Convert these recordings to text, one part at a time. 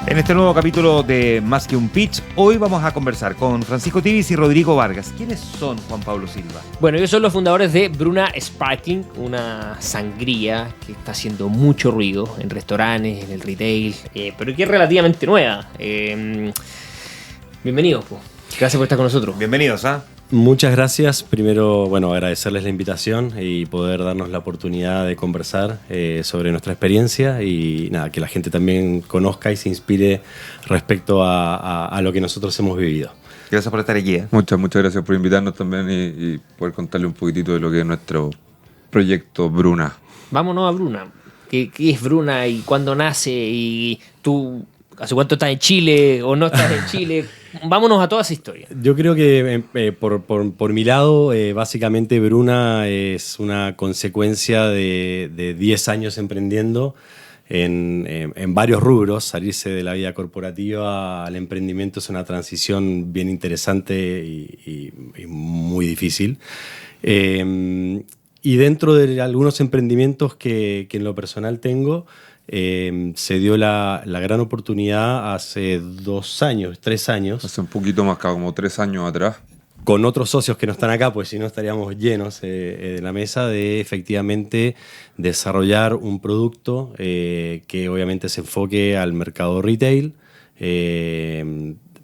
En este nuevo capítulo de Más que un Pitch, hoy vamos a conversar con Francisco Tibis y Rodrigo Vargas. ¿Quiénes son Juan Pablo Silva? Bueno, ellos son los fundadores de Bruna Sparkling, una sangría que está haciendo mucho ruido en restaurantes, en el retail, pero que es relativamente nueva. Bienvenidos, po. Gracias por estar con nosotros. Bienvenidos, ¿ah? Muchas gracias. Primero, agradecerles la invitación y poder darnos la oportunidad de conversar sobre nuestra experiencia y nada, que la gente también conozca y se inspire respecto a lo que nosotros hemos vivido. Gracias por estar aquí. Muchas gracias por invitarnos también y poder contarle un poquitito de lo que es nuestro proyecto Bruna. Vámonos a Bruna. ¿Qué es Bruna y cuándo nace? ¿Y tú hace cuánto estás en Chile o no estás en Chile? Vámonos a toda esa historia. Yo creo que por mi lado, básicamente Bruna es una consecuencia de 10 años emprendiendo en varios rubros. Salirse de la vida corporativa al emprendimiento es una transición bien interesante y muy difícil. Y dentro de algunos emprendimientos que en lo personal tengo, se dio la gran oportunidad hace 3 años. Hace un poquito más, como 3 años atrás. Con otros socios que no están acá, pues si no estaríamos llenos de la mesa, de efectivamente desarrollar un producto que obviamente se enfoque al mercado retail,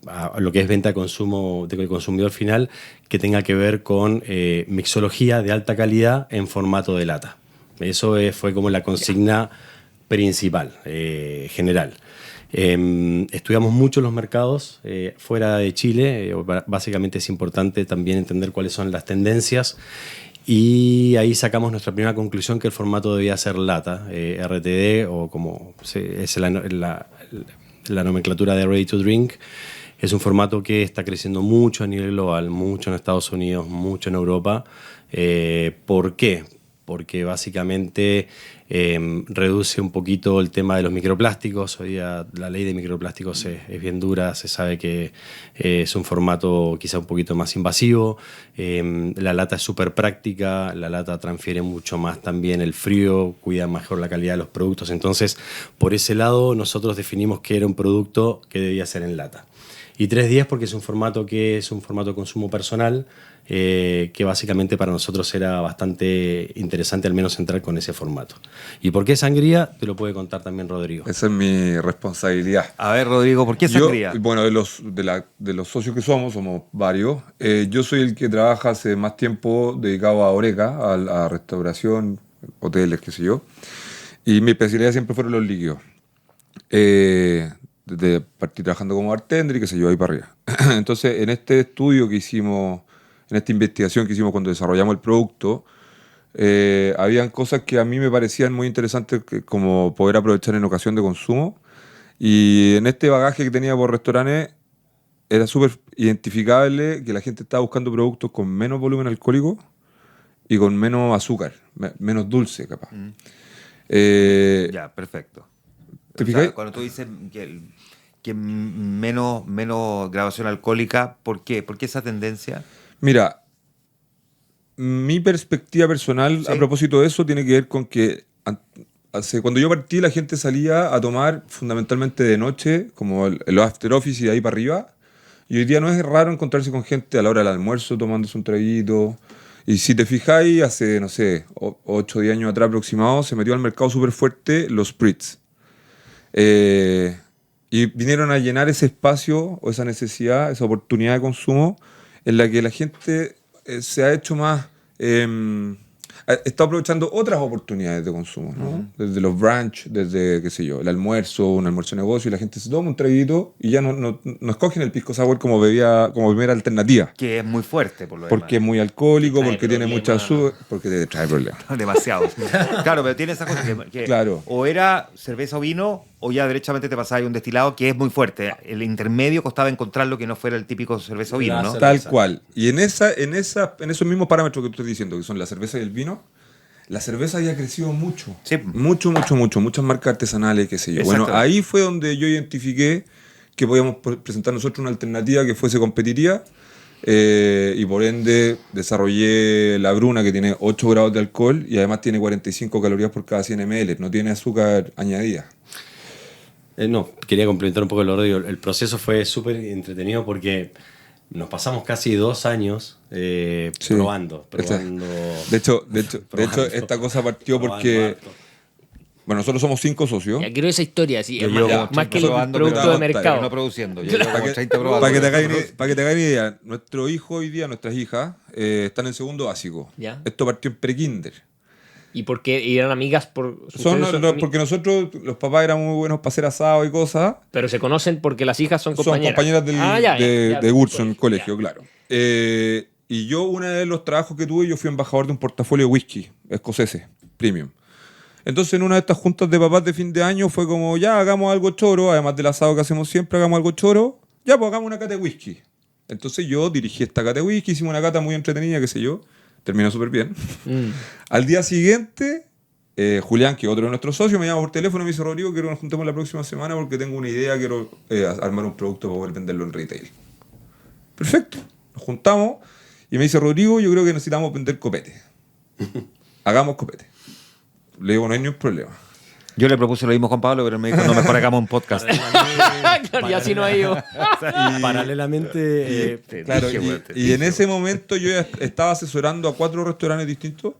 a lo que es venta de consumo del consumidor final, que tenga que ver con mixología de alta calidad en formato de lata. Eso fue como la consigna principal, general. Estudiamos mucho los mercados fuera de Chile. Básicamente es importante también entender cuáles son las tendencias y ahí sacamos nuestra primera conclusión, que el formato debía ser lata, RTD, o como es la nomenclatura de Ready to Drink. Es un formato que está creciendo mucho a nivel global, mucho en Estados Unidos, mucho en Europa. ¿Por qué? Porque básicamente reduce un poquito el tema de los microplásticos. Hoy día la ley de microplásticos es bien dura, se sabe que es un formato quizá un poquito más invasivo. La lata es súper práctica, la lata transfiere mucho más también el frío, cuida mejor la calidad de los productos. Entonces, por ese lado, nosotros definimos que era un producto que debía ser en lata. Y 310 porque es un formato de consumo personal, que básicamente para nosotros era bastante interesante al menos entrar con ese formato. ¿Y por qué sangría? Te lo puede contar también Rodrigo. Esa es mi responsabilidad. A ver, Rodrigo, ¿por qué sangría? Bueno, de los socios que somos varios. Yo soy el que trabaja hace más tiempo dedicado a Horeca, a restauración, hoteles, qué sé yo. Y mi especialidad siempre fueron los líquidos. Desde partir trabajando como bartender y qué sé yo, ahí para arriba. Entonces, en este estudio que hicimos, en esta investigación que hicimos cuando desarrollamos el producto, habían cosas que a mí me parecían muy interesantes, como poder aprovechar en ocasión de consumo. Y en este bagaje que tenía por restaurantes, era súper identificable que la gente estaba buscando productos con menos volumen alcohólico y con menos azúcar, menos dulce, capaz. Ya, perfecto. ¿Te fijas? O sea, cuando tú dices que menos graduación alcohólica, ¿por qué? ¿Por qué esa tendencia? Mira, mi perspectiva personal a propósito de eso tiene que ver con que cuando yo partí la gente salía a tomar fundamentalmente de noche, como el after office y de ahí para arriba. Y hoy día no es raro encontrarse con gente a la hora del almuerzo tomándose un traguito. Y si te fijáis, hace, no sé, 8 o 10 años atrás aproximado, se metió al mercado súper fuerte los spritz. Y vinieron a llenar ese espacio o esa necesidad, esa oportunidad de consumo en la que la gente se ha hecho más, está aprovechando otras oportunidades de consumo, ¿no? Desde los brunch, desde, qué sé yo, un almuerzo de negocio, y la gente se toma un traguito y ya no escogen el pisco sour como primera alternativa. Que es muy fuerte, por lo demás. Porque es muy alcohólico, porque tiene problemas. mucha azúcar, porque te trae problemas. Demasiado. Claro, pero tiene esa cosa que Claro. o era cerveza o vino, o ya derechamente te pasaba un destilado que es muy fuerte. El intermedio costaba encontrarlo que no fuera el típico cerveza o vino, ¿no? Tal cual. Y en esos mismos parámetros que tú estás diciendo, que son la cerveza y el vino, la cerveza ya ha crecido mucho. Sí. Mucho. Muchas marcas artesanales, qué sé yo. Exacto. Bueno, ahí fue donde yo identifiqué que podíamos presentar nosotros una alternativa que fuese competitiva. Y por ende desarrollé la Bruna, que tiene 8 grados de alcohol y además tiene 45 calorías por cada 100 ml. No tiene azúcar añadida. No, quería complementar un poco lo Rodrigo. El proceso fue súper entretenido porque nos pasamos casi 2 años probando. De hecho, esta cosa partió porque... Bueno, nosotros somos 5 socios. Ya quiero esa historia, sí. Yo llevo Más que el probando, producto pero de mercado. no produciendo. Yo llevo como 30 probando. Para que te hagáis una idea, nuestro hijo hoy día, nuestras hijas, están en segundo básico. Ya. Esto partió en pre-kinder. ¿Y por qué eran amigas? Porque Porque nosotros, los papás, eran muy buenos para hacer asado y cosas. Pero se conocen porque las hijas son Son compañeras. compañeras de curso en el colegio, ya. claro. Y yo, uno de los trabajos que tuve, yo fui embajador de un portafolio de whisky escoceses, premium. Entonces, en una de estas juntas de papás de fin de año fue como, ya, hagamos algo choro, además del asado que hacemos siempre, hagamos algo choro. Ya, pues hagamos una cata de whisky. Entonces yo dirigí esta cata de whisky, hicimos una cata muy entretenida, qué sé yo. Terminó súper bien. Al día siguiente, Julián, que es otro de nuestros socios, me llama por teléfono y me dice, Rodrigo, quiero que nos juntemos la próxima semana porque tengo una idea, quiero armar un producto para poder venderlo en retail. Perfecto. Nos juntamos y me dice, Rodrigo, yo creo que necesitamos vender copete. Hagamos copete. Le digo, no hay ningún problema. Yo le propuse lo mismo con Pablo, pero me dijo, no, mejor hagamos un podcast. Claro, y así no ha ido. Paralelamente, Claro, y en ese momento yo ya estaba asesorando a 4 restaurantes distintos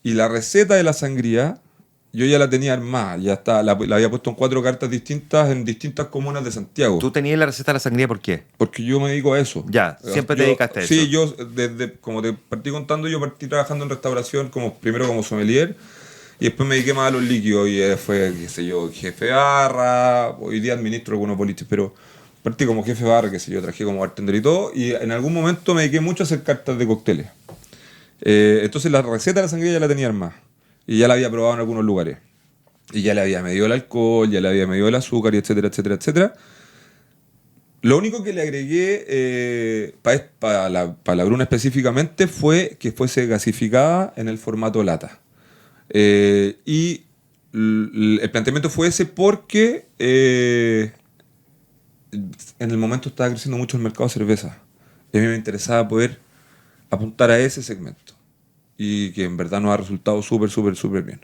y la receta de la sangría yo ya la tenía armada, ya está, la había puesto en 4 cartas distintas en distintas comunas de Santiago. ¿Tú tenías la receta de la sangría por qué? Porque yo me dedico a eso. Ya, siempre te dedicaste a eso. Sí, yo desde, como te partí contando, yo partí trabajando en restauración primero como sommelier y después me dediqué más a los líquidos y fue, qué sé yo, jefe de barra, hoy día administro algunos boliches, pero partí como jefe de barra, qué sé yo, trabajé como bartender y todo, y en algún momento me dediqué mucho a hacer cartas de cócteles. Entonces la receta de la sangría ya la tenía armada y ya la había probado en algunos lugares. Y ya le había medido el alcohol, ya le había medido el azúcar, y etcétera, etcétera, etcétera. Lo único que le agregué para la Bruna específicamente fue que fuese gasificada en el formato lata. Y el planteamiento fue ese porque en el momento estaba creciendo mucho el mercado de cerveza. Y a mí me interesaba poder apuntar a ese segmento. Y que en verdad nos ha resultado súper bien.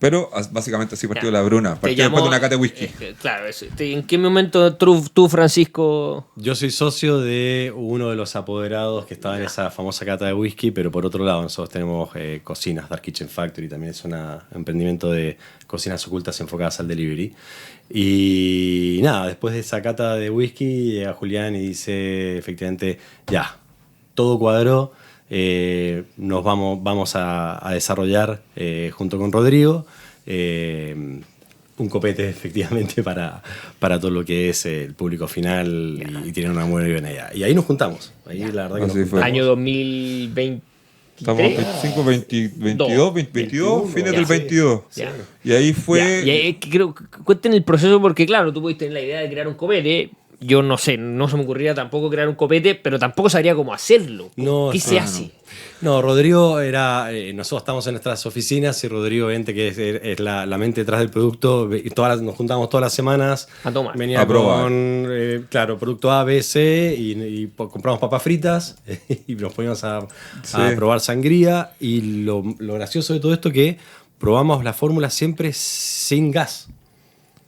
Pero básicamente así partió la Bruna. Partió después de una cata de whisky. Claro, ¿en qué momento tú, Francisco? Yo soy socio de uno de los apoderados que estaba en esa famosa cata de whisky, pero por otro lado nosotros tenemos cocinas, Dark Kitchen Factory, también es un emprendimiento de cocinas ocultas enfocadas al delivery. Y nada, después de esa cata de whisky llega Julián y dice efectivamente, ya, todo cuadró. Nos vamos a desarrollar junto con Rodrigo un copete efectivamente para todo lo que es el público final y tienen una muy buena idea. Y ahí nos juntamos. Ahí la verdad que nos juntamos. Año 2020. Estamos 25, 22, fines del 22. Ya. Y ahí fue... Cuenten el proceso porque claro, tú pudiste tener la idea de crear un copete. Yo no sé, no se me ocurría tampoco crear un copete, pero tampoco sabría cómo hacerlo. ¿Qué se hace? No, Rodrigo era... nosotros estamos en nuestras oficinas y Rodrigo, que es la mente detrás del producto, nos juntamos todas las semanas. A tomar. Venía a probar. con, producto A, B, C y compramos papas fritas y nos poníamos a probar sangría. Y lo gracioso de todo esto que probamos la fórmula siempre sin gas.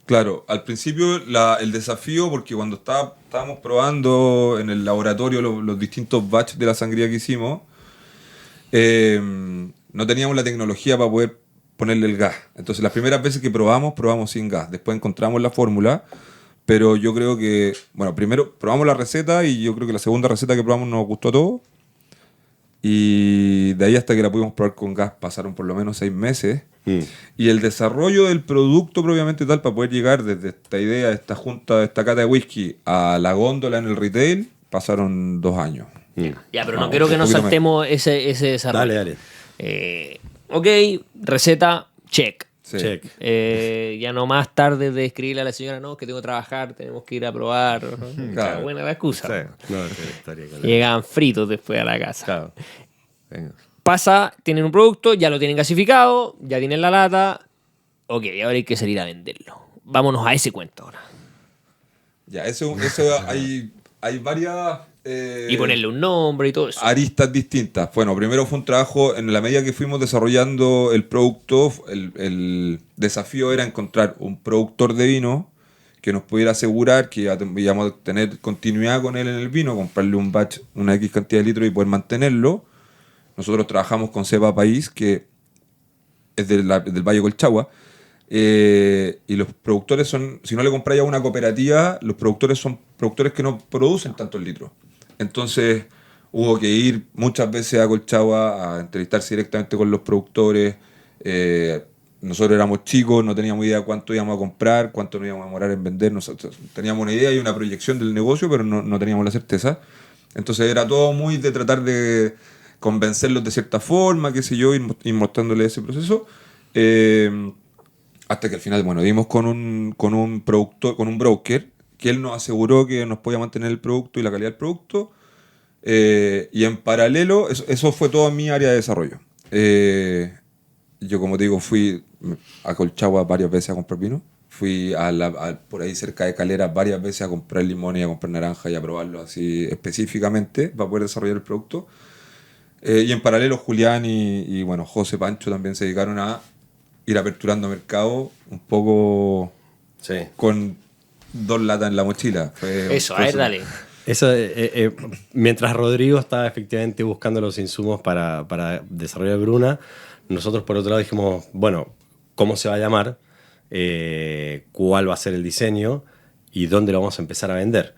Claro, al principio el desafío, porque cuando estábamos probando en el laboratorio los distintos batches de la sangría que hicimos, no teníamos la tecnología para poder ponerle el gas. Entonces las primeras veces que probamos sin gas. Después encontramos la fórmula, pero yo creo que, bueno, primero probamos la receta y yo creo que la segunda receta que probamos nos gustó a todos. Y de ahí hasta que la pudimos probar con gas pasaron por lo menos 6 meses. Y el desarrollo del producto propiamente tal para poder llegar desde esta idea, esta cata de whisky a la góndola en el retail, pasaron 2 años. Ya, pero no quiero que nos saltemos ese desarrollo. Dale. Ok, receta, check. Sí. Check. Ya no más tarde de escribirle a la señora, no, que tengo que trabajar, tenemos que ir a probar. Claro. Buena la excusa. Sí. No, estaría claro. Llegaban fritos después a la casa. Claro. Venga. Pasa, tienen un producto, ya lo tienen gasificado, ya tienen la lata. Ok, ahora hay que salir a venderlo. Vámonos a ese cuento ahora. Ya, eso hay varias... Y ponerle un nombre y todo eso. aristas distintas. Bueno, primero fue un trabajo, en la medida que fuimos desarrollando el producto, el desafío era encontrar un productor de vino que nos pudiera asegurar que íbamos a tener continuidad con él en el vino, comprarle un batch, una X cantidad de litros y poder mantenerlo. Nosotros trabajamos con Cepa País, que es del Valle Colchagua, y los productores son, si no le compráis a una cooperativa, los productores son productores que no producen tantos litros. Entonces hubo que ir muchas veces a Colchagua a entrevistarse directamente con los productores. Nosotros éramos chicos, no teníamos idea cuánto íbamos a comprar, cuánto nos íbamos a demorar en vender. Nosotros teníamos una idea y una proyección del negocio, pero no teníamos la certeza. Entonces era todo muy de tratar de convencerlos de cierta forma, qué sé yo, ir mostrándoles ese proceso. Hasta que al final, bueno, dimos con un productor, con un broker, que él nos aseguró que nos podía mantener el producto y la calidad del producto. Y en paralelo, eso fue toda mi área de desarrollo. Yo, como te digo, fui a Colchagua varias veces a comprar vino. Fui por ahí cerca de Calera varias veces a comprar limón y a comprar naranja y a probarlo así específicamente para poder desarrollar el producto. Y en paralelo, Julián y bueno, José Pancho también se dedicaron a ir aperturando mercado un poco con 2 latas en la mochila. Eso, a ver, dale. Eso, mientras Rodrigo estaba efectivamente buscando los insumos para desarrollar Bruna, nosotros por otro lado dijimos, bueno, ¿cómo se va a llamar? ¿Cuál va a ser el diseño? ¿Y dónde lo vamos a empezar a vender?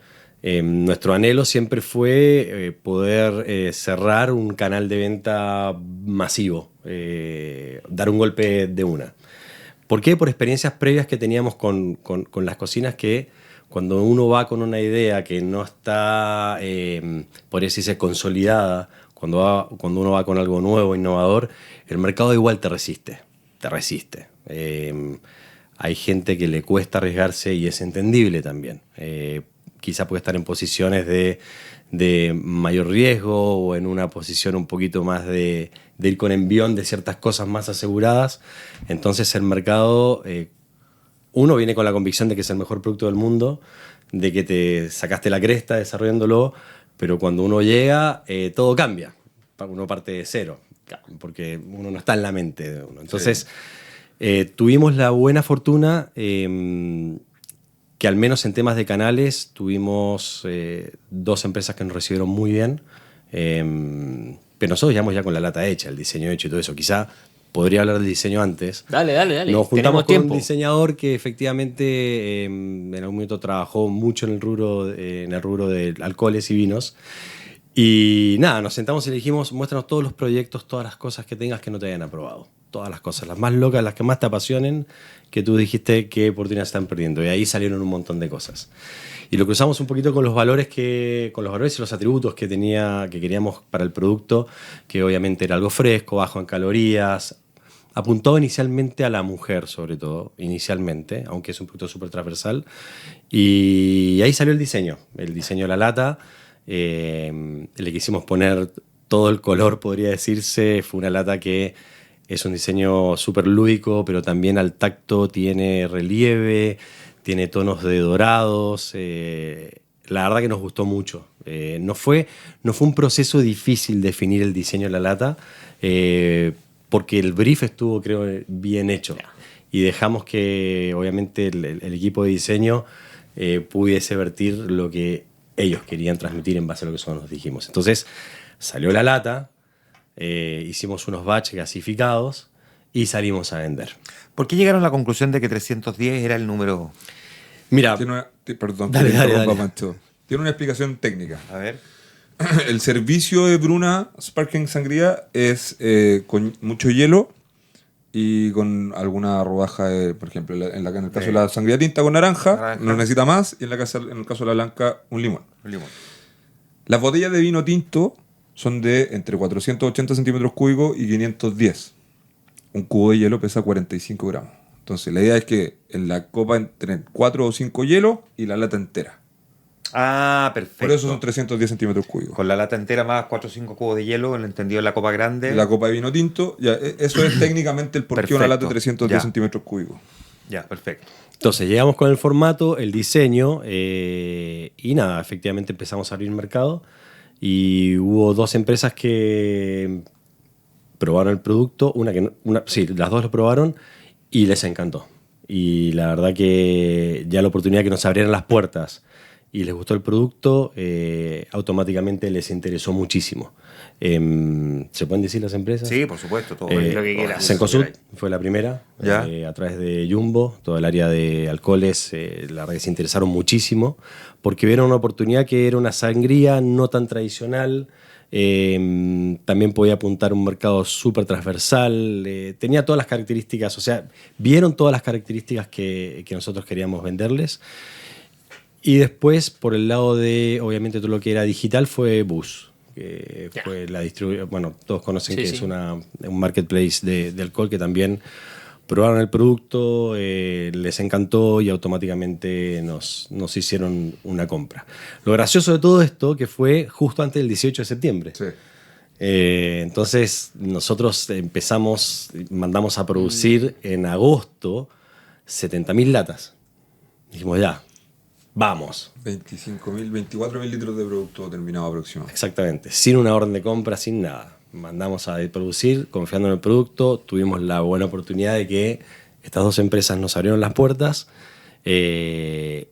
Nuestro anhelo siempre fue poder cerrar un canal de venta masivo, dar un golpe de una. ¿Por qué? Por experiencias previas que teníamos con las cocinas, que cuando uno va con una idea que no está, por decirse, consolidada, cuando uno va con algo nuevo, innovador, el mercado igual te resiste. Hay gente que le cuesta arriesgarse y es entendible también. Quizá puede estar en posiciones de mayor riesgo o en una posición un poquito más de ir con envión de ciertas cosas más aseguradas. Entonces el mercado, uno viene con la convicción de que es el mejor producto del mundo, de que te sacaste la cresta desarrollándolo, pero cuando uno llega, todo cambia. Uno parte de cero, porque uno no está en la mente de uno. Entonces, tuvimos la buena fortuna que al menos en temas de canales tuvimos 2 empresas que nos recibieron muy bien, pero nosotros llegamos ya con la lata hecha, el diseño hecho y todo eso. Quizá podría hablar del diseño antes. Dale. Nos juntamos Tenemos con tiempo. un diseñador que efectivamente en algún momento trabajó mucho en el rubro de alcoholes y vinos. Y nada, nos sentamos y le dijimos, muéstranos todos los proyectos, todas las cosas que tengas que no te hayan aprobado. Todas las cosas, las más locas, las que más te apasionen, que tú dijiste qué oportunidades están perdiendo. Y ahí salieron un montón de cosas. Y lo cruzamos un poquito con los valores y los atributos que queríamos para el producto, que obviamente era algo fresco, bajo en calorías, apuntado inicialmente a la mujer, sobre todo, inicialmente, aunque es un producto súper transversal. Y ahí salió el diseño de la lata. Le quisimos poner todo el color, podría decirse. Fue una lata que es un diseño súper lúdico, pero también al tacto tiene relieve, tiene tonos de dorados. La verdad que nos gustó mucho. No fue un proceso difícil definir el diseño de la lata, porque el brief estuvo, creo, bien hecho. Y dejamos que, obviamente, el equipo de diseño pudiese vertir lo que ellos querían transmitir en base a lo que nosotros nos dijimos. Entonces, salió la lata, hicimos unos batches gasificados y salimos a vender. ¿Por qué llegaron a la conclusión de que 310 era el número? Mira, Perdón, dale. Pancho. Tiene una explicación técnica. A ver. El servicio de Bruna Sparkling Sangría es con mucho hielo y con alguna rodaja, por ejemplo, en el caso de la sangría tinta con naranja, no necesita más, y en el caso de la blanca, un limón. Las botellas de vino tinto son de entre 480 centímetros cúbicos y 510. Un cubo de hielo pesa 45 gramos. Entonces, la idea es que en la copa entren 4 o 5 hielos y la lata entera. Ah, perfecto. Por eso son 310 centímetros cúbicos. Con la lata entera más 4 o 5 cubos de hielo, el entendido en la copa grande. La copa de vino tinto, ya, eso es técnicamente el porqué de una lata de 310 centímetros cúbicos. Ya, perfecto. Entonces llegamos con el formato, el diseño, y nada, efectivamente empezamos a abrir mercado y hubo 2 empresas que probaron el producto, las 2 lo probaron y les encantó. y la verdad que ya la oportunidad que nos abrieran las puertas y les gustó el producto, automáticamente les interesó muchísimo. ¿Se pueden decir las empresas? Sí, por supuesto, todo lo que quieras. Cencosud fue la primera, Ya. a través de Jumbo, todo el área de alcoholes, la verdad que se interesaron muchísimo, porque vieron una oportunidad que era una sangría no tan tradicional, también podía apuntar a un mercado súper transversal, tenía todas las características, o sea, vieron todas las características que nosotros queríamos venderles. Y después, por el lado de, obviamente, todo lo que era digital, fue Bus, que Ya. fue la distribuidora. Bueno, todos conocen Sí, que sí. es un marketplace de alcohol que también probaron el producto, les encantó y automáticamente nos hicieron una compra. Lo gracioso de todo esto, que fue justo antes del 18 de septiembre. Sí. Entonces, nosotros mandamos a producir en agosto 70.000 latas. Dijimos, ya, vamos. 24.000 litros de producto terminado aproximadamente. Exactamente, sin una orden de compra, sin nada. Mandamos a producir, confiando en el producto, tuvimos la buena oportunidad de que estas dos empresas nos abrieron las puertas. Y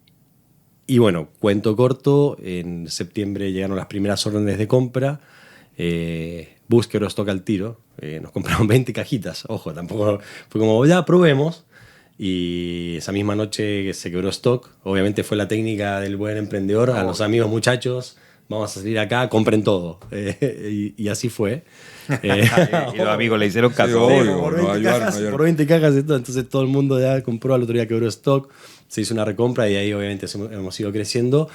bueno, cuento corto, en septiembre llegaron las primeras órdenes de compra. Bus quebró stock al tiro, nos compraron 20 cajitas, ojo, tampoco fue como, ya probemos. Y esa misma noche que se quebró stock, obviamente fue la técnica del buen emprendedor, a los amigos, muchachos, vamos a salir acá, compren todo. Y así fue. Y los amigos le hicieron Sí, caso. obvio. por, nos 20 ayudaron, cajas, nos ayudaron. por 20 cajas y todo. Entonces todo el mundo ya compró, al otro día quebró stock, se hizo una recompra y ahí obviamente hemos ido creciendo.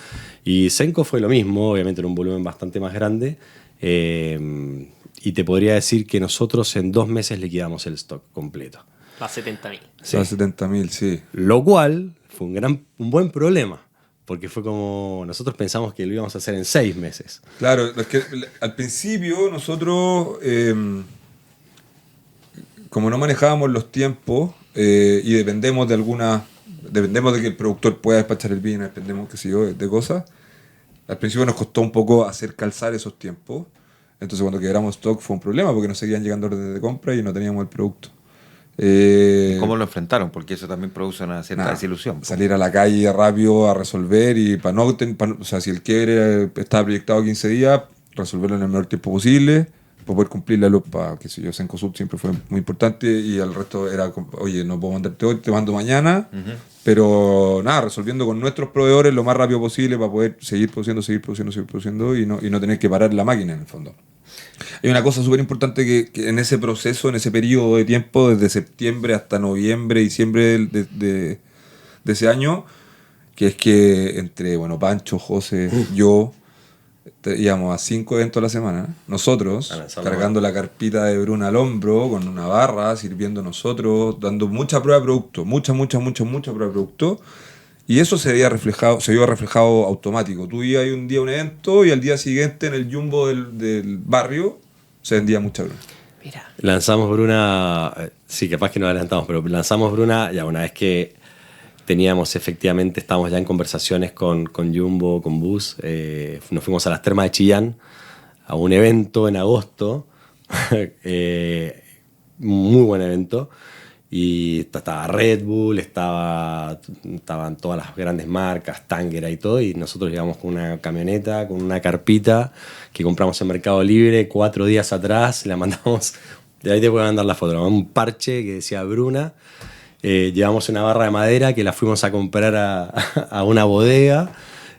Y Senco fue lo mismo, obviamente en un volumen bastante más grande. Y te podría decir que nosotros en 2 meses liquidamos el stock completo. A 70.000. Sí. A 70.000, sí. Lo cual fue un buen problema, porque fue como nosotros pensamos que lo íbamos a hacer en 6 meses. Claro, es que al principio nosotros, como no manejábamos los tiempos y dependemos de que el productor pueda despachar el vino, dependemos, qué sé yo, de cosas, al principio nos costó un poco hacer calzar esos tiempos. Entonces cuando quebramos stock fue un problema porque nos seguían llegando órdenes de compra y no teníamos el producto. ¿Cómo lo enfrentaron? Porque eso también produce una cierta Nada, desilusión. salir a la calle rápido a resolver y o sea, si el quiebre estaba proyectado 15 días, resolverlo en el menor tiempo posible para poder cumplir la luz. Qué sé yo, Cencosud siempre fue muy importante y el resto era, oye, no puedo mandarte hoy, te mando mañana, pero nada, resolviendo con nuestros proveedores lo más rápido posible para poder seguir produciendo y no tener que parar la máquina en el fondo. Hay una cosa súper importante que en ese proceso, en ese periodo de tiempo, desde septiembre hasta noviembre, diciembre de ese año, que es que entre, Pancho, José, yo, íbamos a 5 eventos a la semana, nosotros, cargando la carpita de Bruna al hombro, con una barra, sirviendo nosotros, dando mucha prueba de producto, mucha prueba de producto. Y eso se vio reflejado automático. Tú ibas un día a un evento y al día siguiente en el Jumbo del barrio se vendía mucha Bruna. Mira. Lanzamos Bruna, sí, capaz que nos adelantamos, pero lanzamos Bruna ya una vez que estábamos ya en conversaciones con Jumbo, con Bus. Nos fuimos a las termas de Chillán a un evento en agosto, muy buen evento. Y estaba Red Bull, estaban todas las grandes marcas, Tángera y todo, y nosotros llegamos con una camioneta, con una carpita que compramos en Mercado Libre 4 días atrás, la mandamos, de ahí te voy a mandar la foto, un parche que decía Bruna, llevamos una barra de madera que la fuimos a comprar a una bodega,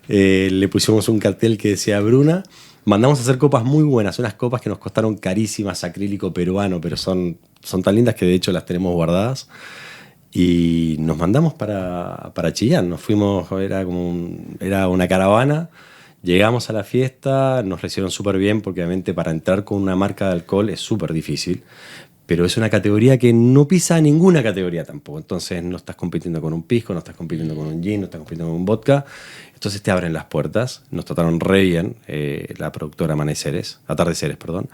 le pusimos un cartel que decía Bruna. Mandamos a hacer copas muy buenas, unas copas que nos costaron carísimas, acrílico peruano, pero son tan lindas que de hecho las tenemos guardadas. Y nos mandamos para Chillán, nos fuimos, era una caravana, llegamos a la fiesta, nos recibieron súper bien, porque obviamente para entrar con una marca de alcohol es súper difícil, pero es una categoría que no pisa ninguna categoría tampoco. Entonces no estás compitiendo con un pisco, no estás compitiendo con un gin, no estás compitiendo con un vodka. Entonces te abren las puertas. Nos trataron re bien, la productora Atardeceres, perdón.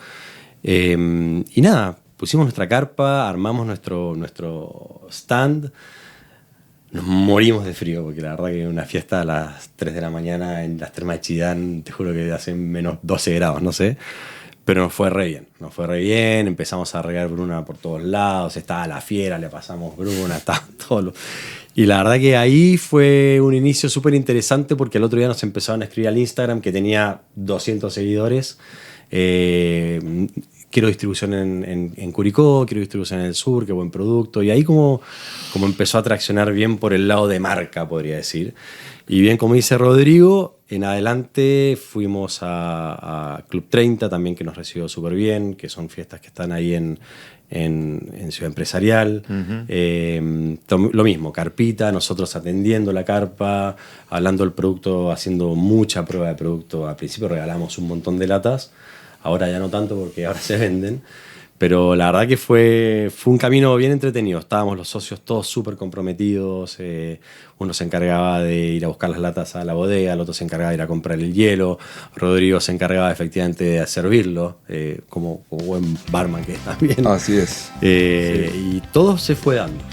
Y nada, pusimos nuestra carpa, armamos nuestro stand. Nos morimos de frío, porque la verdad que una fiesta a las 3 de la mañana en las termas de Chillán, te juro que hacen menos 12 grados, no sé. Pero nos fue re bien, empezamos a regar Bruna por todos lados, estaba la fiera, le pasamos Bruna, estaba todo. Y la verdad que ahí fue un inicio súper interesante porque el otro día nos empezaron a escribir al Instagram que tenía 200 seguidores. Quiero distribución en Curicó, quiero distribución en el sur, qué buen producto. Y ahí como empezó a traccionar bien por el lado de marca, podría decir. Y bien, como dice Rodrigo, en adelante fuimos a Club 30 también, que nos recibió súper bien, que son fiestas que están ahí en Ciudad Empresarial. Lo mismo, carpita, nosotros atendiendo la carpa, hablando del producto, haciendo mucha prueba de producto. Al principio regalamos un montón de latas, ahora ya no tanto porque ahora se venden. Pero la verdad que fue un camino bien entretenido. Estábamos los socios todos súper comprometidos. Uno se encargaba de ir a buscar las latas a la bodega, el otro se encargaba de ir a comprar el hielo. Rodrigo se encargaba efectivamente de servirlo, como buen barman que es también. Así es. Y todo se fue dando,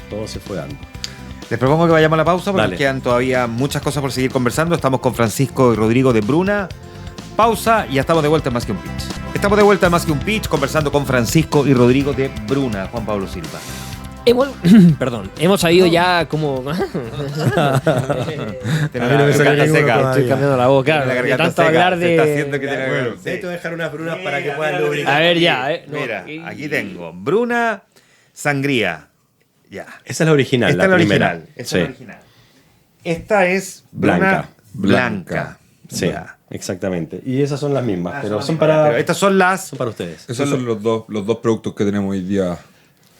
Les propongo que vayamos a la pausa porque Dale. quedan todavía muchas cosas por seguir conversando. Estamos con Francisco y Rodrigo de Bruna. Pausa y ya estamos de vuelta en Más que un Pitch. Estamos de vuelta en Más que un Pitch conversando con Francisco y Rodrigo de Bruna. Juan Pablo Silva. Hemos sabido ya como... Estoy cambiando la voz, claro. De tanto hablar de... Necesito dejar unas brunas para que puedan lubricar. A ver, ya. Mira, aquí tengo Bruna Sangría. Ya. Esa es la original, Esta es la primera. original. Esta es la original. Esta es Bruna Blanca. Sí, Ya. exactamente. Y esas son las mismas, pero Pero son para estas son las ustedes. Esos son los dos productos que tenemos hoy día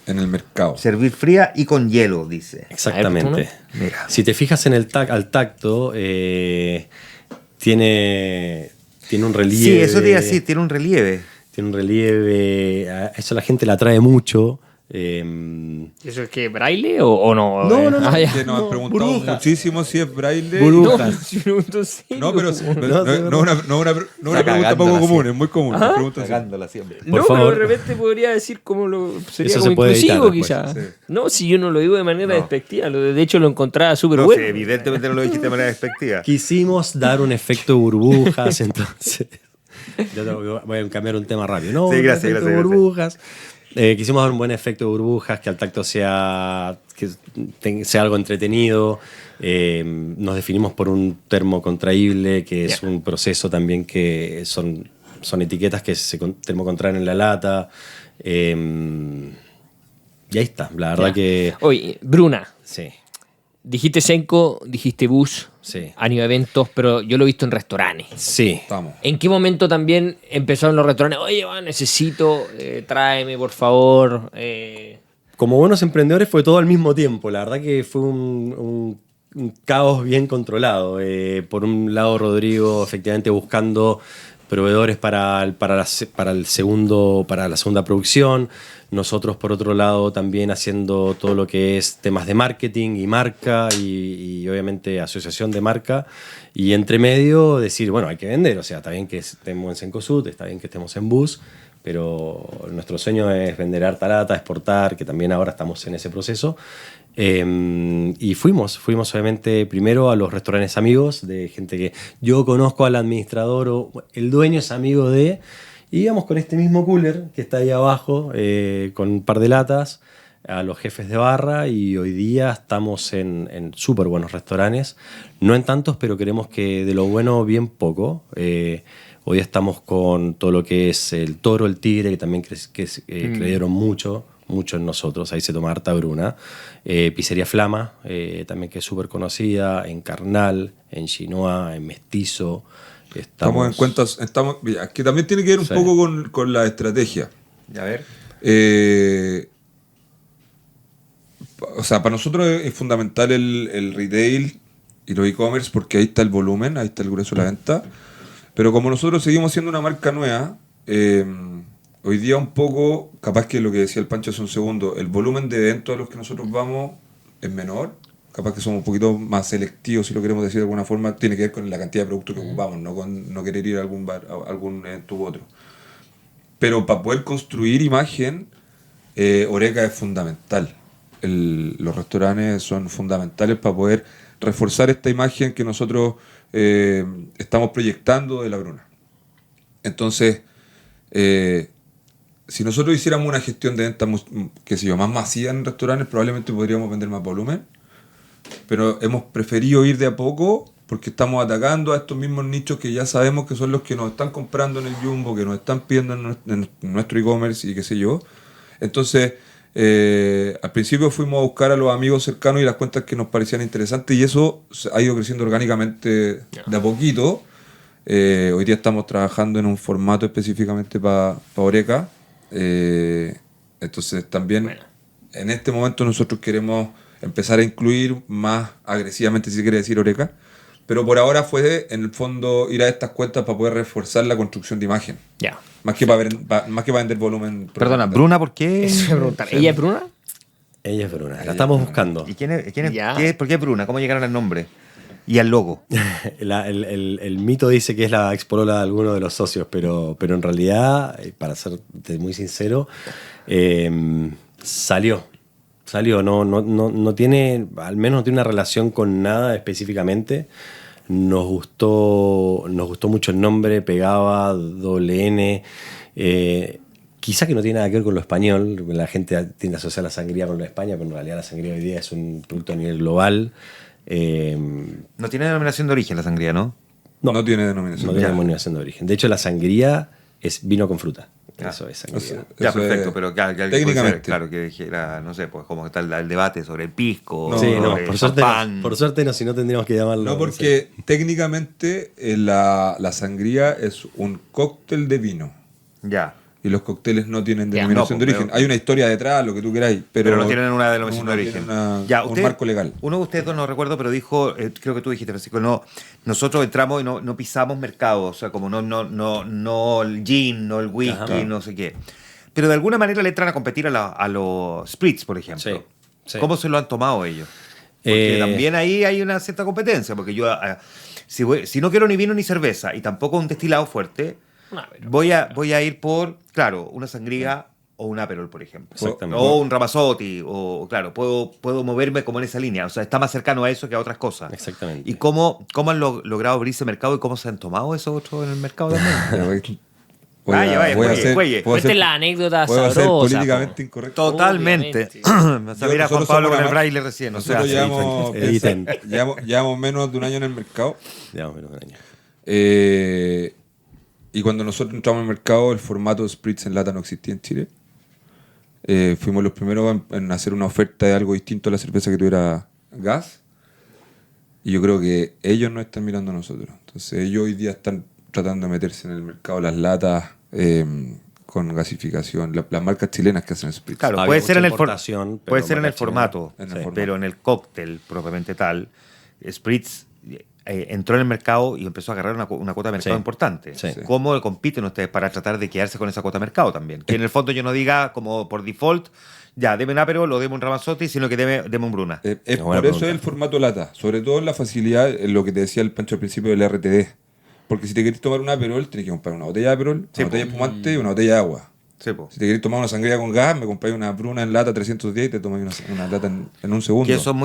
en el mercado. servir fría y con hielo, dice. Exactamente. Mira. Si te fijas en al tacto, tiene un relieve. Sí, eso te iba a decir, tiene un relieve. Tiene un relieve. A eso la gente la atrae mucho. ¿Eso es que braille o no? No, no, no. Ah, ya. Que nos han preguntado burbujas. muchísimo si es braille. Burbujas. No, pero no es una pregunta poco común, es muy común. Me preguntan si- Cagándola siempre. Por No, favor. pero de repente podría decir como sería Eso como se puede inclusivo editar quizás. después, sí. No, si yo no lo digo de manera No. despectiva, de hecho lo encontraba súper No bueno. sé, evidentemente no lo dijiste de manera despectiva. Quisimos dar un efecto de burbujas, entonces. Voy a cambiar un tema rápido. No, Sí, un gracias, efecto de gracias. burbujas. Quisimos dar un buen efecto de burbujas, que al tacto sea algo entretenido. Nos definimos por un termo contraíble, que es un proceso también que son etiquetas que se termocontraen en la lata. Y ahí está, la verdad que Oye, Bruna, sí, dijiste Senko, dijiste Bus, sí. han ido a eventos, pero yo lo he visto en restaurantes. Sí. Estamos. ¿En qué momento también empezaron los restaurantes? Oye, necesito, tráeme, por favor. Como buenos emprendedores fue todo al mismo tiempo. La verdad que fue un caos bien controlado. Por un lado, Rodrigo efectivamente buscando proveedores para la segunda producción. Nosotros, por otro lado, también haciendo todo lo que es temas de marketing y marca y obviamente asociación de marca. Y entre medio decir, bueno, hay que vender. O sea, está bien que estemos en Cencosud, está bien que estemos en Bus, pero nuestro sueño es vender harta lata, exportar, que también ahora estamos en ese proceso. Y fuimos obviamente primero a los restaurantes amigos, de gente que yo conozco al administrador o el dueño es amigo de... Y íbamos con este mismo cooler que está ahí abajo, con un par de latas, a los jefes de barra, y hoy día estamos en súper buenos restaurantes. No en tantos, pero queremos que de lo bueno bien poco. Hoy día estamos con todo lo que es el Toro, el Tigre, que también creyeron mucho en nosotros. Ahí se toma harta Bruna. Pizzería Flama, también que es súper conocida, en Carnal, en Chinoa, en Mestizo. Estamos en cuentas, que también tiene que ver un Sí. poco con la estrategia. A ver. O sea, para nosotros es fundamental el retail y los e-commerce porque ahí está el volumen, ahí está el grueso de la venta. Pero como nosotros seguimos siendo una marca nueva, hoy día un poco, capaz que lo que decía el Pancho hace un segundo, el volumen de eventos a los que nosotros vamos es menor. Capaz que somos un poquito más selectivos, si lo queremos decir de alguna forma, tiene que ver con la cantidad de productos que ocupamos, no con no querer ir a algún bar, a algún evento u otro. Pero para poder construir imagen, Oreca es fundamental. Los restaurantes son fundamentales para poder reforzar esta imagen que nosotros estamos proyectando de la Bruna. Entonces, Si nosotros hiciéramos una gestión de venta, qué sé yo, más masiva en restaurantes, probablemente podríamos vender más volumen. Pero hemos preferido ir de a poco porque estamos atacando a estos mismos nichos que ya sabemos que son los que nos están comprando en el Jumbo, que nos están pidiendo en nuestro e-commerce y qué sé yo. Entonces, al principio fuimos a buscar a los amigos cercanos y las cuentas que nos parecían interesantes y eso ha ido creciendo orgánicamente de a poquito. Hoy día estamos trabajando en un formato específicamente para Oreca. Entonces también en este momento nosotros queremos empezar a incluir más agresivamente, si se quiere decir, Oreca. Pero por ahora fue, en el fondo, ir a estas cuentas para poder reforzar la construcción de imagen. Ya. Más que para vender volumen. Perdona, Bruna, ¿por qué? Eso me preguntar. ¿Ella es Bruna? Ella es Bruna, la estamos buscando. ¿Y quién es? Ya. ¿Por qué Bruna? ¿Cómo llegaron al nombre? Y al logo. El mito dice que es la expolola de alguno de los socios, pero en realidad, para ser muy sincero, salió, no tiene, al menos no tiene una relación con nada específicamente. Nos gustó mucho el nombre, pegaba, doble N. Quizá que no tiene nada que ver con lo español, la gente tiende a asociar la sangría con lo de España, pero en realidad la sangría hoy día es un producto a nivel global. No tiene denominación de origen la sangría, ¿no? No tiene denominación. No tiene denominación de origen. De hecho, la sangría es vino con fruta. Ya. Eso es sangría. Ya, Eso perfecto, es pero técnicamente. claro, que dijera, no sé, pues como está el debate sobre el pisco, No, Sí, no, sobre por el suerte champán. no. Por suerte no, si no tendríamos que llamarlo. No, porque técnicamente la sangría es un cóctel de vino. Ya. Y los cócteles no tienen Ya, denominación no, de origen. pero- Hay una historia detrás, lo que tú queráis, pero no tienen una denominación de no origen. tienen Ya, un usted- marco legal. Uno de ustedes dos, no recuerdo, pero dijo, creo que tú dijiste, Francisco, no, nosotros entramos y no pisamos mercado, o sea, como no el gin, no el whisky, Ajá. no sé qué. Pero de alguna manera le entran a competir a los spritz, por ejemplo. Sí, sí. ¿Cómo se lo han tomado ellos? Porque también ahí hay una cierta competencia, porque yo, si no quiero ni vino ni cerveza y tampoco un destilado fuerte, No, pero- voy a ir por, claro, una sangría o un Aperol, por ejemplo. Exactamente. O un Ramazzotti, o claro, puedo moverme como en esa línea. O sea, está más cercano a eso que a otras cosas. Exactamente. ¿Y cómo han logrado abrirse mercado y cómo se han tomado esos otros en el mercado también? Vaya, cuelle. puedo Cuente hacer- la anécdota puedo ser sabrosa. políticamente incorrecto. Totalmente. Obviamente. Me sabía Juan Nosotros Pablo somos con el la- braille recién. O sea, Nosotros sí, llevamos, editen. llevamos menos de un año en el mercado. Ya, menos de un año. Y cuando nosotros entramos al mercado, el formato Spritz en lata no existía en Chile. Fuimos los primeros en hacer una oferta de algo distinto a la cerveza que tuviera gas. Y yo creo que ellos nos están mirando a nosotros. Entonces ellos hoy día están tratando de meterse en el mercado las latas con gasificación. Las marcas chilenas que hacen Spritz. Claro, Había puede ser mucha en el importación, pero puede ser en el marca chilena. formato, En el sí, formato. pero en el cóctel propiamente tal, Spritz entró en el mercado y empezó a agarrar una cuota de mercado Sí. importante. Sí. ¿Cómo compiten ustedes para tratar de quedarse con esa cuota de mercado también? Que en el fondo yo no diga como por default, ya, deme un Aperol o deme un Ramazzotti, sino que deme un Bruna. Por buena eso es pregunta. el formato lata. Sobre todo en la facilidad, en lo que te decía el Pancho al principio del RTD. Porque si te querés tomar un Aperol, tenés que comprar una botella de Aperol, Sí, una botella de espumante y una botella de agua. Sí, po. Si te querés tomar una sangría con gas, me compráis una Bruna en lata 310 y te tomáis una lata en un segundo. Que eso es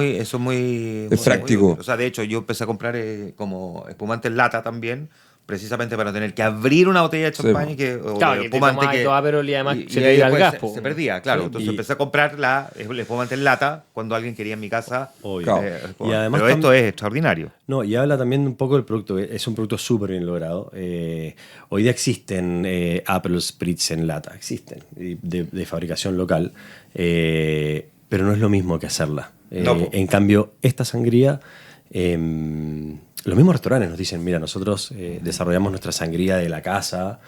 muy práctico. útil. O sea, de hecho, yo empecé a comprar como espumante en lata también, precisamente para no tener que abrir una botella de champán y que, o Claro, de que te tomabas dos Aperol y además se te ahí iba el después gas, se, po. se perdía, claro. Sí, Entonces y- empecé a comprar el espumante en lata cuando alguien quería en mi casa. Obvio. Claro. Y además Pero esto es extraordinario. No, y habla también un poco del producto. Es un producto súper bien logrado. Hoy día existen Aperol Spritz en lata, existen, de fabricación local, pero no es lo mismo que hacerla. No, po. En cambio, esta sangría, los mismos restaurantes nos dicen, mira, nosotros desarrollamos nuestra sangría de la casa.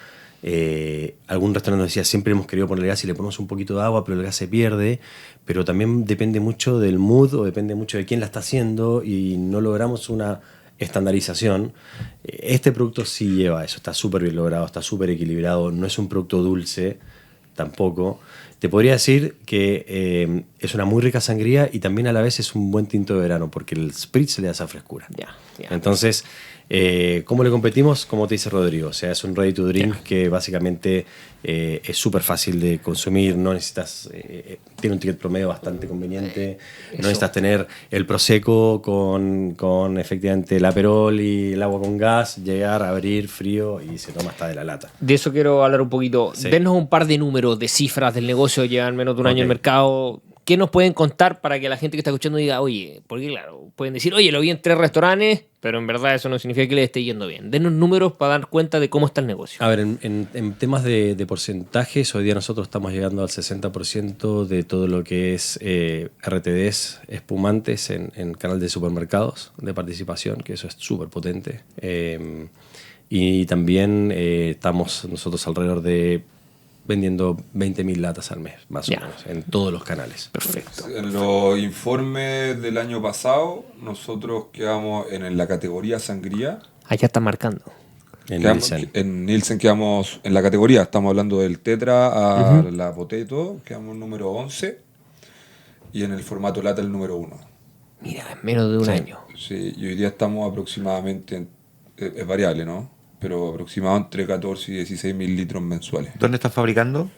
Algún restaurante nos decía, siempre hemos querido ponerle gas y le ponemos un poquito de agua, pero el gas se pierde. Pero también depende mucho del mood o depende mucho de quién la está haciendo y no logramos una estandarización. Este producto sí lleva eso, está súper bien logrado, está súper equilibrado, no es un producto dulce tampoco. Te podría decir que es una muy rica sangría y también a la vez es un buen tinto de verano porque el spritz le da esa frescura. Ya. Entonces, ¿Cómo le competimos? Como te dice Rodrigo, o sea, es un ready to drink que básicamente es súper fácil de consumir, no necesitas, tiene un ticket promedio bastante conveniente, no necesitas tener el Prosecco con efectivamente el Aperol y el agua con gas, llegar, abrir, frío y se toma hasta de la lata. De eso quiero hablar un poquito. Sí. Denos un par de números, de cifras del negocio, llevan menos de un año en el mercado. ¿Qué nos pueden contar para que la gente que está escuchando diga, oye, porque claro, pueden decir, oye, lo vi en 3 restaurantes, pero en verdad eso no significa que le esté yendo bien? Denos números para dar cuenta de cómo está el negocio. A ver, en temas de porcentajes, hoy día nosotros estamos llegando al 60% de todo lo que es RTDs, espumantes en canal de supermercados de participación, que eso es súper potente. Y también estamos nosotros alrededor de vendiendo 20.000 latas al mes, más o menos, en todos los canales. Perfecto. En los informes del año pasado, nosotros quedamos en la categoría sangría. Allá están marcando. En Nielsen quedamos en la categoría, estamos hablando del Tetra a la Potato, quedamos número 11. Y en el formato lata el número 1. Mira, en menos de un año. Sí, y hoy día estamos aproximadamente, es variable, ¿no? Pero aproximadamente entre 14 y 16 mil litros mensuales. ¿Dónde estás fabricando?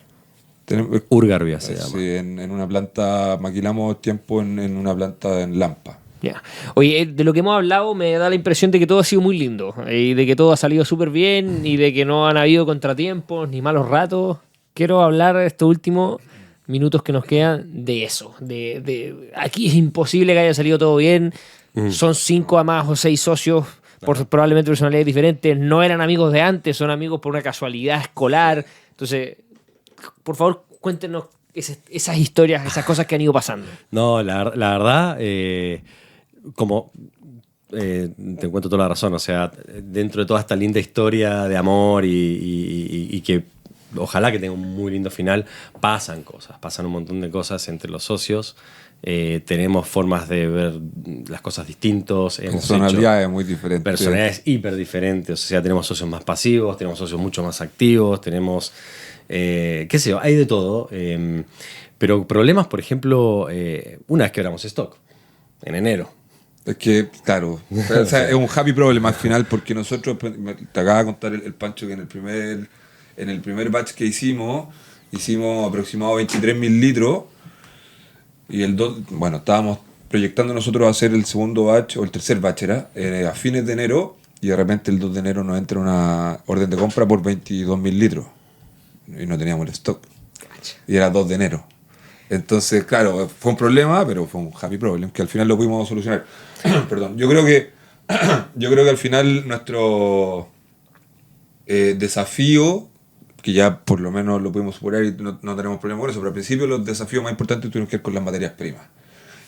Urgarbia se llama. Sí, en una planta, maquilamos tiempo en una planta en Lampa. Ya. Oye, de lo que hemos hablado me da la impresión de que todo ha sido muy lindo y de que todo ha salido súper bien y de que no han habido contratiempos ni malos ratos. Quiero hablar estos últimos minutos que nos quedan de eso. Aquí es imposible que haya salido todo bien. Son 5 a más o 6 socios por probablemente personalidades diferentes. No eran amigos de antes, son amigos por una casualidad escolar. Entonces, por favor, cuéntenos esas historias, esas cosas que han ido pasando. No, la verdad, como te encuentro toda la razón, o sea, dentro de toda esta linda historia de amor y que ojalá que tenga un muy lindo final, pasan un montón de cosas entre los socios. Tenemos formas de ver las cosas distintos. Personalidades muy diferentes. Personalidades hiper diferentes. O sea, tenemos socios más pasivos, tenemos socios mucho más activos, tenemos, qué sé yo, hay de todo. Pero problemas, por ejemplo, una vez quebramos stock, en enero. Es que, claro, o sea, es un happy problem al final porque nosotros, te acaba de contar el Pancho que en el primer batch que hicimos aproximadamente 23.000 litros. Y estábamos proyectando nosotros hacer el segundo batch, o el tercer batch era, a fines de enero, y de repente el 2 de enero nos entra una orden de compra por 22.000 litros. Y no teníamos el stock. Y era 2 de enero. Entonces, claro, fue un problema, pero fue un happy problem, que al final lo pudimos solucionar. Perdón. Yo creo que al final nuestro desafío, que ya por lo menos lo pudimos superar y no tenemos problema con eso, pero al principio los desafíos más importantes tuvieron que ver con las materias primas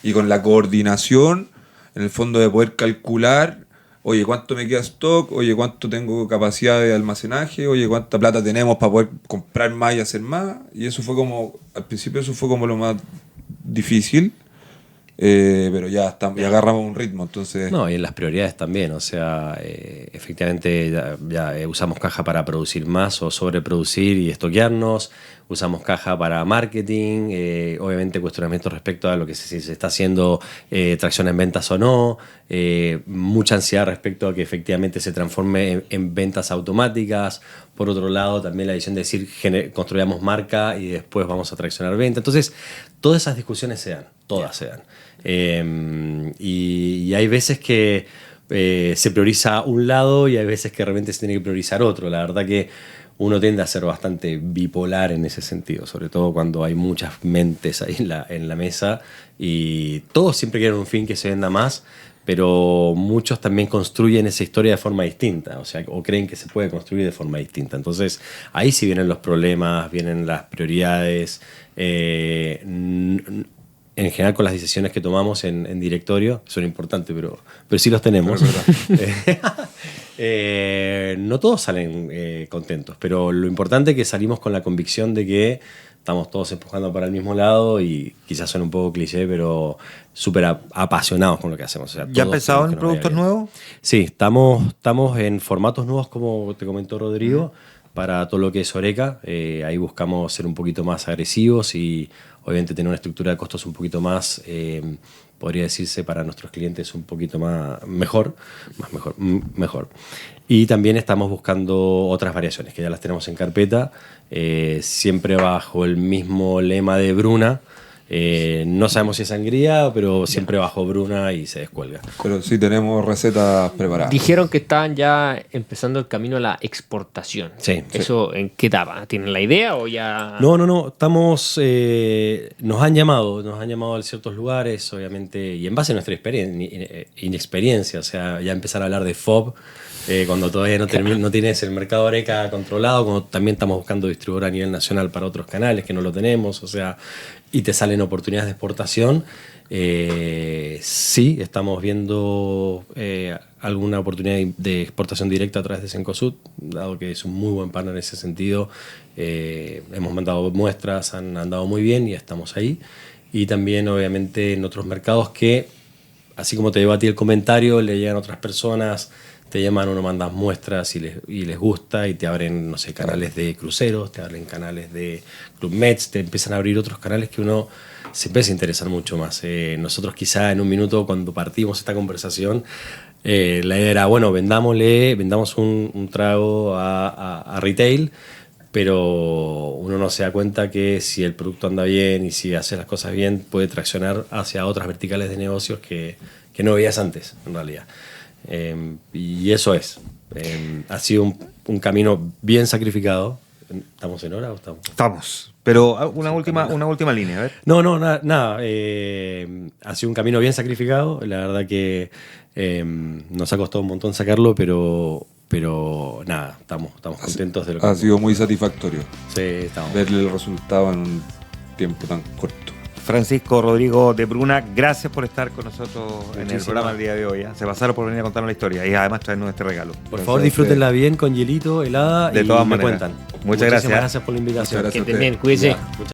y con la coordinación, en el fondo, de poder calcular, oye, ¿cuánto me queda stock? Oye, ¿cuánto tengo capacidad de almacenaje? Oye, ¿cuánta plata tenemos para poder comprar más y hacer más? Y eso fue como, al principio eso fue como lo más difícil. Pero ya agarramos un ritmo, entonces... No, y en las prioridades también, o sea, efectivamente ya usamos caja para producir más o sobreproducir y estoquearnos, usamos caja para marketing, obviamente cuestionamientos respecto a lo que si se está haciendo tracción en ventas o no, mucha ansiedad respecto a que efectivamente se transforme en ventas automáticas. Por otro lado, también la decisión de decir construyamos marca y después vamos a traccionar venta. Entonces, todas esas discusiones se dan, todas se dan. Y hay veces que se prioriza un lado y hay veces que de repente se tiene que priorizar otro. La verdad que uno tiende a ser bastante bipolar en ese sentido, sobre todo cuando hay muchas mentes ahí en la mesa y todos siempre quieren un fin que se venda más, pero muchos también construyen esa historia de forma distinta, o sea, o creen que se puede construir de forma distinta. Entonces, ahí sí vienen los problemas, vienen las prioridades. En general, con las decisiones que tomamos en directorio, son importantes, pero sí los tenemos. No todos salen contentos, pero lo importante es que salimos con la convicción de que estamos todos empujando para el mismo lado y quizás suena un poco cliché, pero súper apasionados con lo que hacemos. O sea, ¿Ya han pensado en productos nuevos? Sí, estamos en formatos nuevos, como te comentó Rodrigo, para todo lo que es Oreca. Ahí buscamos ser un poquito más agresivos y obviamente tener una estructura de costos un poquito más podría decirse para nuestros clientes un poquito mejor. Y también estamos buscando otras variaciones que ya las tenemos en carpeta, siempre bajo el mismo lema de Bruna. No sabemos si es sangría, pero siempre bajo Bruna y se descuelga. Pero sí tenemos recetas preparadas. Dijeron que estaban ya empezando el camino a la exportación. Sí. ¿Eso en qué etapa? ¿Tienen la idea o ya...? No. Estamos... nos han llamado a ciertos lugares, obviamente, y en base a nuestra inexperiencia. O sea, ya empezar a hablar de FOB cuando todavía no tienes el mercado Oreca controlado, cuando también estamos buscando distribuidor a nivel nacional para otros canales que no lo tenemos, o sea, y te salen oportunidades de exportación. Sí, estamos viendo alguna oportunidad de exportación directa a través de Cencosud, dado que es un muy buen partner en ese sentido. Hemos mandado muestras, han andado muy bien y estamos ahí. Y también, obviamente, en otros mercados que, así como te llevo a ti el comentario, le llegan a otras personas, te llaman, uno mandas muestras y les gusta y te abren, no sé, canales de cruceros, te abren canales de Club Mets, te empiezan a abrir otros canales que uno se empieza a interesar mucho más. Nosotros quizá en un minuto, cuando partimos esta conversación, la idea era, bueno, vendamos un trago a retail, pero uno no se da cuenta que si el producto anda bien y si hace las cosas bien, puede traccionar hacia otras verticales de negocios que no veías antes, en realidad. Y eso es. Ha sido un camino bien sacrificado. ¿Estamos en hora o estamos? Estamos. Pero una última línea, a ver. Nada. Ha sido un camino bien sacrificado. La verdad que nos ha costado un montón sacarlo, pero nada, estamos contentos de lo que ha sido muy satisfactorio. Sí, estamos. Ver el resultado en un tiempo tan corto. Francisco Rodrigo de Bruna, gracias por estar con nosotros en el programa el día de hoy. Se pasaron por venir a contarnos la historia y además traernos este regalo. Por favor, disfrútenla bien con hielito, helada, de y todas me maneras. cuentan. Muchas gracias. Gracias por la invitación. Muchas gracias. Que estén bien, cuídense. Ya,